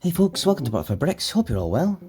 Hey folks, welcome to Buck for Bricks, hope you're all well.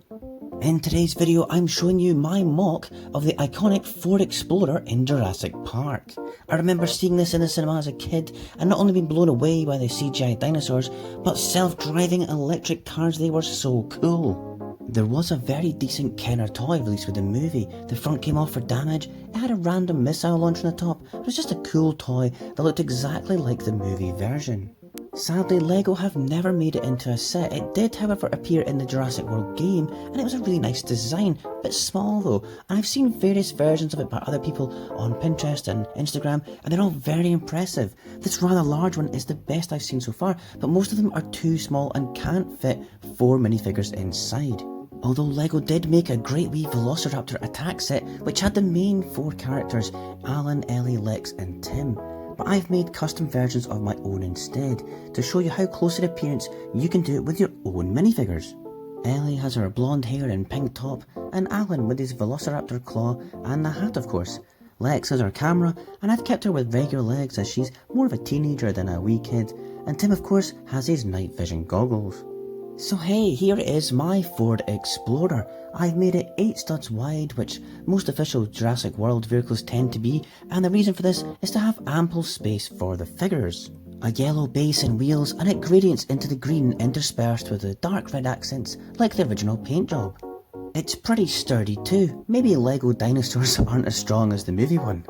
In today's video I'm showing you my mock of the iconic Ford Explorer in Jurassic Park. I remember seeing this in the cinema as a kid and not only being blown away by the CGI dinosaurs, but self-driving electric cars. They were so cool. There was a very decent Kenner toy released with the movie. The front came off for damage, it had a random missile launch on the top. It was just a cool toy that looked exactly like the movie version. Sadly, Lego have never made it into a set. It did however appear in the Jurassic World game and it was a really nice design, a bit small though, and I've seen various versions of it by other people on Pinterest and Instagram and they're all very impressive. This rather large one is the best I've seen so far, but most of them are too small and can't fit 4 minifigures inside. Although Lego did make a great wee Velociraptor attack set which had the main 4 characters, Alan, Ellie, Lex and Tim. But I've made custom versions of my own instead, to show you how close in appearance you can do it with your own minifigures. Ellie has her blonde hair and pink top, and Alan with his Velociraptor claw and the hat of course. Lex has her camera, and I've kept her with regular legs as she's more of a teenager than a wee kid, and Tim of course has his night vision goggles. So hey, here is my Ford Explorer. I've made it 8 studs wide, which most official Jurassic World vehicles tend to be, and the reason for this is to have ample space for the figures. A yellow base and wheels, and it gradients into the green interspersed with the dark red accents like the original paint job. It's pretty sturdy too. Maybe Lego dinosaurs aren't as strong as the movie one.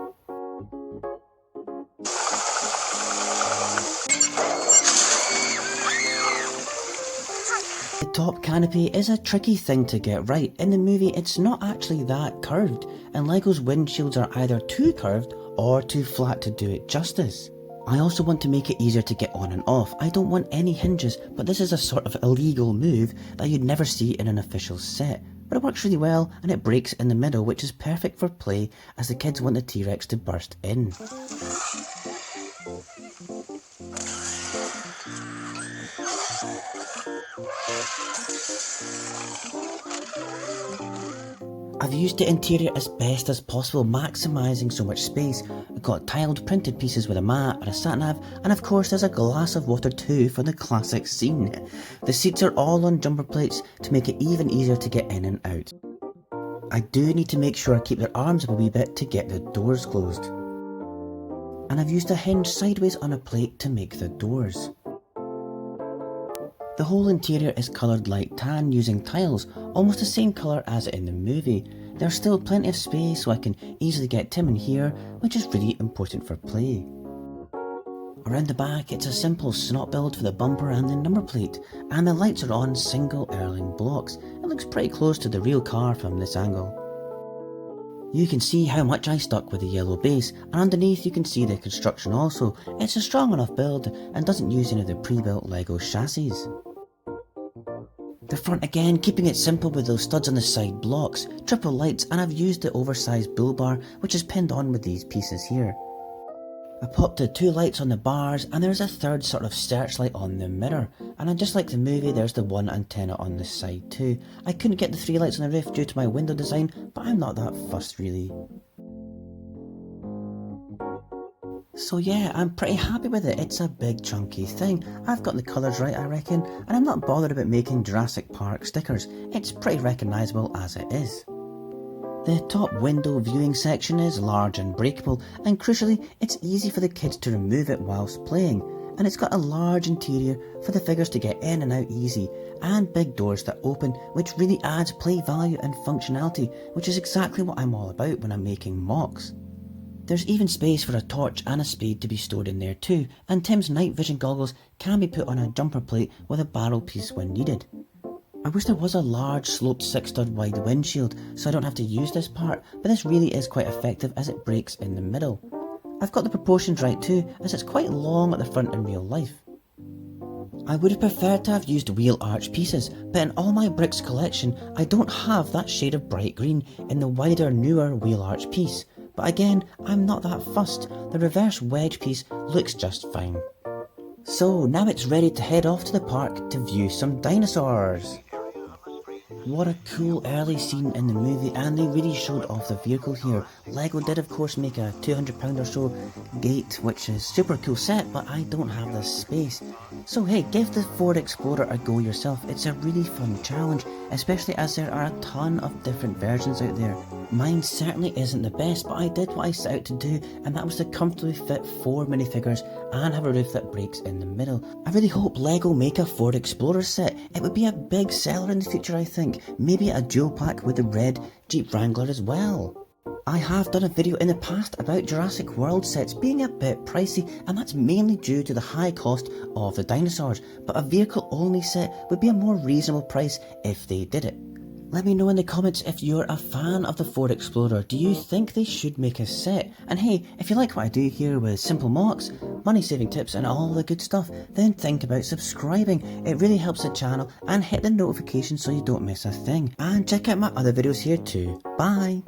The top canopy is a tricky thing to get right. In the movie it's not actually that curved, and Lego's windshields are either too curved or too flat to do it justice. I also want to make it easier to get on and off. I don't want any hinges, but this is a sort of illegal move that you'd never see in an official set. But it works really well and it breaks in the middle, which is perfect for play as the kids want the T-Rex to burst in. I've used the interior as best as possible, maximising so much space. I've got tiled printed pieces with a map and a sat-nav, and of course there's a glass of water too for the classic scene. The seats are all on jumper plates to make it even easier to get in and out. I do need to make sure I keep their arms up a wee bit to get the doors closed. And I've used a hinge sideways on a plate to make the doors. The whole interior is coloured light tan using tiles, almost the same colour as in the movie. There's still plenty of space so I can easily get Tim in here, which is really important for play. Around the back it's a simple snot build for the bumper and the number plate, and the lights are on single Erling blocks. It looks pretty close to the real car from this angle. You can see how much I stuck with the yellow base, and underneath you can see the construction also. It's a strong enough build and doesn't use any of the pre-built Lego chassis. The front again, keeping it simple with those studs on the side blocks, triple lights, and I've used the oversized bull bar which is pinned on with these pieces here. I popped the 2 lights on the bars and there's a third sort of searchlight on the mirror, and then just like the movie there's the 1 antenna on the side too. I couldn't get the 3 lights on the roof due to my window design, but I'm not that fussed really. So yeah, I'm pretty happy with it. It's a big chunky thing. I've got the colours right I reckon, and I'm not bothered about making Jurassic Park stickers. It's pretty recognisable as it is. The top window viewing section is large and breakable, and crucially it's easy for the kids to remove it whilst playing, and it's got a large interior for the figures to get in and out easy, and big doors that open, which really adds play value and functionality, which is exactly what I'm all about when I'm making mocks. There's even space for a torch and a spade to be stored in there too, and Tim's night vision goggles can be put on a jumper plate with a barrel piece when needed. I wish there was a large sloped 6 stud wide windshield so I don't have to use this part, but this really is quite effective as it breaks in the middle. I've got the proportions right too, as it's quite long at the front in real life. I would have preferred to have used wheel arch pieces, but in all my bricks collection I don't have that shade of bright green in the wider newer wheel arch piece. But again, I'm not that fussed, the reverse wedge piece looks just fine. So now it's ready to head off to the park to view some dinosaurs. What a cool early scene in the movie, and they really showed off the vehicle here. Lego did of course make a £200 or so gate, which is super cool set, but I don't have the space. So hey, give the Ford Explorer a go yourself. It's a really fun challenge, especially as there are a ton of different versions out there. Mine certainly isn't the best, but I did what I set out to do, and that was to comfortably fit 4 minifigures and have a roof that breaks in the middle. I really hope Lego make a Ford Explorer set. It would be a big seller in the future, I think. Maybe a dual pack with the red Jeep Wrangler as well. I have done a video in the past about Jurassic World sets being a bit pricey, and that's mainly due to the high cost of the dinosaurs, but a vehicle only set would be a more reasonable price if they did it. Let me know in the comments if you're a fan of the Ford Explorer. Do you think they should make a set? And hey, if you like what I do here with simple MOCs, money saving tips and all the good stuff, then think about subscribing. It really helps the channel, and hit the notification so you don't miss a thing. And check out my other videos here too. Bye!